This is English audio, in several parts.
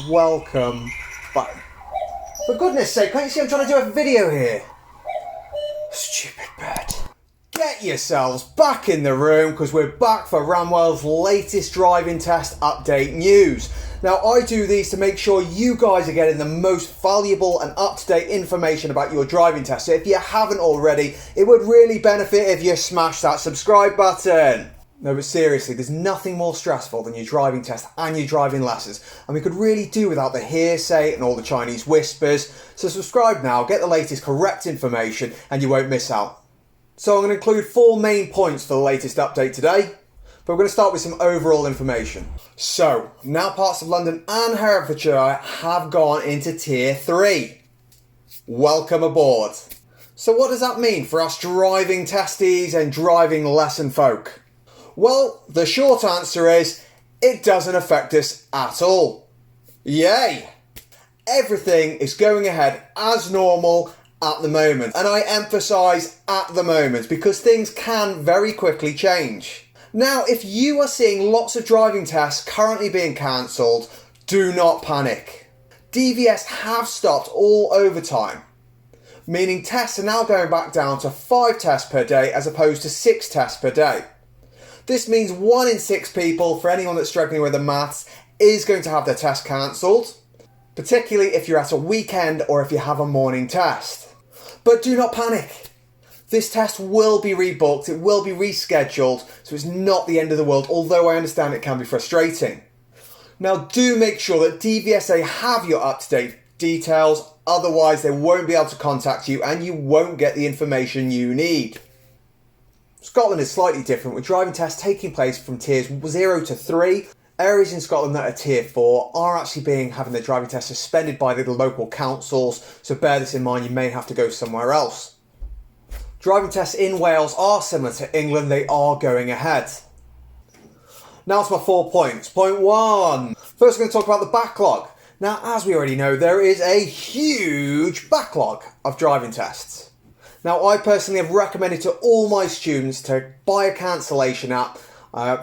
welcome back. For goodness sake, can't you see I'm trying to do a video here? Stupid bird. Get yourselves back in the room because we're back for Ramwell's latest driving test update news. Now, I do these to make sure you guys are getting the most valuable and up-to-date information about your driving test. So if you haven't already, it would really benefit if you smash that subscribe button. No, but seriously, there's nothing more stressful than your driving test and your driving lessons. And we could really do without the hearsay and all the Chinese whispers. So subscribe now, get the latest correct information, and you won't miss out. So I'm going to include 4 main points for the latest update today. But we're going to start with some overall information. So, now parts of London and Herefordshire have gone into Tier 3. Welcome aboard. So what does that mean for us driving testies and driving lesson folk? Well, the short answer is, it doesn't affect us at all. Yay! Everything is going ahead as normal at the moment. And I emphasise at the moment because things can very quickly change. Now, if you are seeing lots of driving tests currently being cancelled, do not panic. DVS have stopped all overtime, meaning tests are now going back down to 5 tests per day as opposed to 6 tests per day. This means 1 in 6 people, for anyone that's struggling with the maths, is going to have their test cancelled, particularly if you're at a weekend or if you have a morning test. But do not panic. This test will be rebooked, it will be rescheduled, so it's not the end of the world, although I understand it can be frustrating. Now do make sure that DVSA have your up-to-date details, otherwise they won't be able to contact you and you won't get the information you need. Scotland is slightly different, with driving tests taking place from tiers 0 to 3. Areas in Scotland that are tier 4 are actually having their driving tests suspended by the local councils, so bear this in mind, you may have to go somewhere else. Driving tests in Wales are similar to England, they are going ahead. Now to my 4 points. Point 1. First, we're going to talk about the backlog. Now, as we already know, there is a huge backlog of driving tests. Now, I personally have recommended to all my students to buy a cancellation app.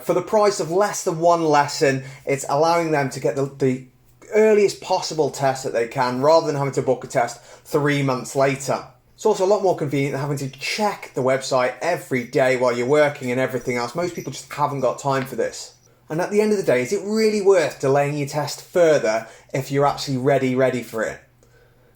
For the price of less than 1 lesson, it's allowing them to get the earliest possible test that they can, rather than having to book a test 3 months later. It's also a lot more convenient than having to check the website every day while you're working and everything else. Most people just haven't got time for this. And at the end of the day, is it really worth delaying your test further if you're actually ready for it?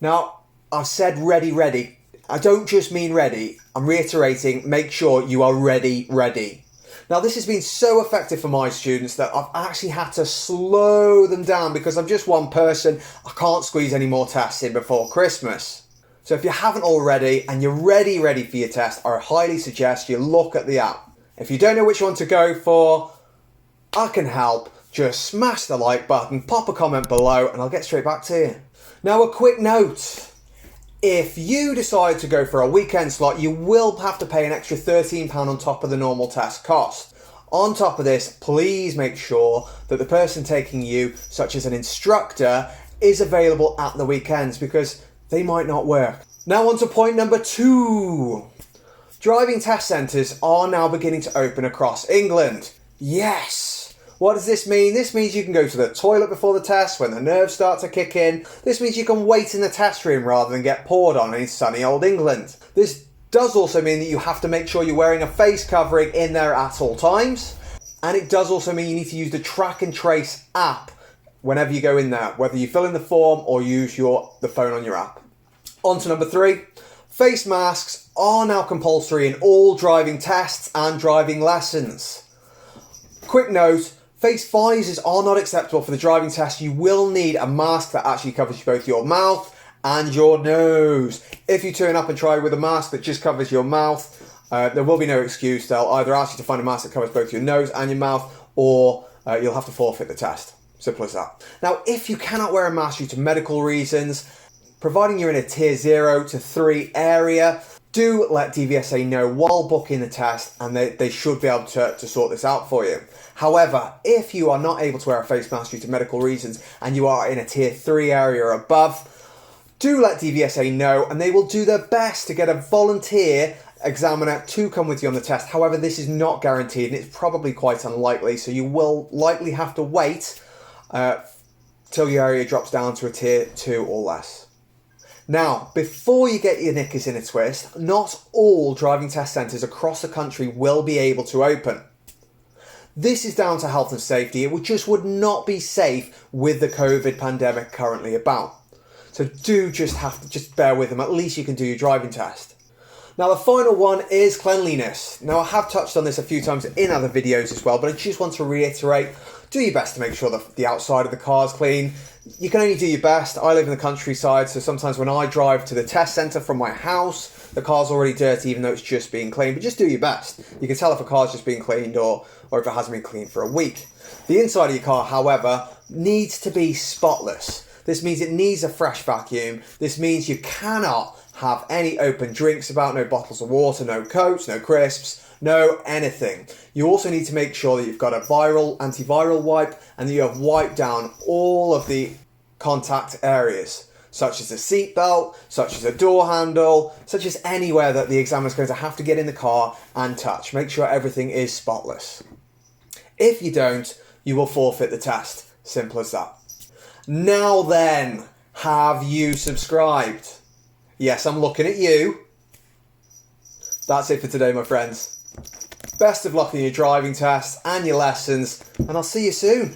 Now, I've said ready. I don't just mean ready. I'm reiterating, make sure you are ready. Now, this has been so effective for my students that I've actually had to slow them down because I'm just one person. I can't squeeze any more tests in before Christmas. So if you haven't already and you're ready for your test, I highly suggest you look at the app. If you don't know which one to go for, I can help. Just smash the like button, pop a comment below, and I'll get straight back to you. Now, a quick note. If you decide to go for a weekend slot, you will have to pay an extra £13 on top of the normal test cost. On top of this, please make sure that the person taking you, such as an instructor, is available at the weekends because they might not work. Now on to point number 2. Driving test centres are now beginning to open across England. Yes! What does this mean? This means you can go to the toilet before the test when the nerves start to kick in. This means you can wait in the test room rather than get poured on in sunny old England. This does also mean that you have to make sure you're wearing a face covering in there at all times. And it does also mean you need to use the track and trace app whenever you go in there, whether you fill in the form or use the phone on your app. On to number 3. Face masks are now compulsory in all driving tests and driving lessons. Quick note, face visors are not acceptable for the driving test. You will need a mask that actually covers both your mouth and your nose. If you turn up and try with a mask that just covers your mouth, there will be no excuse. They'll either ask you to find a mask that covers both your nose and your mouth, or you'll have to forfeit the test. Simple as that. Now, if you cannot wear a mask due to medical reasons, providing you're in a tier 0 to 3 area, do let DVSA know while booking the test, and they should be able to sort this out for you. However, if you are not able to wear a face mask due to medical reasons and you are in a tier 3 area or above, do let DVSA know and they will do their best to get a volunteer examiner to come with you on the test. However, this is not guaranteed and it's probably quite unlikely, so you will likely have to wait till your area drops down to a tier 2 or less. Now, before you get your knickers in a twist, not all driving test centres across the country will be able to open. This is down to health and safety. It just would not be safe with the COVID pandemic currently about. So do just bear with them. At least you can do your driving test. Now the final one is cleanliness. Now I have touched on this a few times in other videos as well, but I just want to reiterate, do your best to make sure that the outside of the car is clean. You can only do your best. I live in the countryside, so sometimes when I drive to the test centre from my house, the car's already dirty even though it's just being cleaned, but just do your best. You can tell if a car's just being cleaned or if it hasn't been cleaned for a week. The inside of your car, however, needs to be spotless. This means it needs a fresh vacuum. This means you cannot have any open drinks about, no bottles of water, no Cokes, no crisps, no anything. You also need to make sure that you've got a antiviral wipe and that you have wiped down all of the contact areas, such as the seat belt, such as a door handle, such as anywhere that the examiner's going to have to get in the car and touch. Make sure everything is spotless. If you don't, you will forfeit the test. Simple as that. Now then, have you subscribed? Yes, I'm looking at you. That's it for today, my friends. Best of luck in your driving tests and your lessons, and I'll see you soon.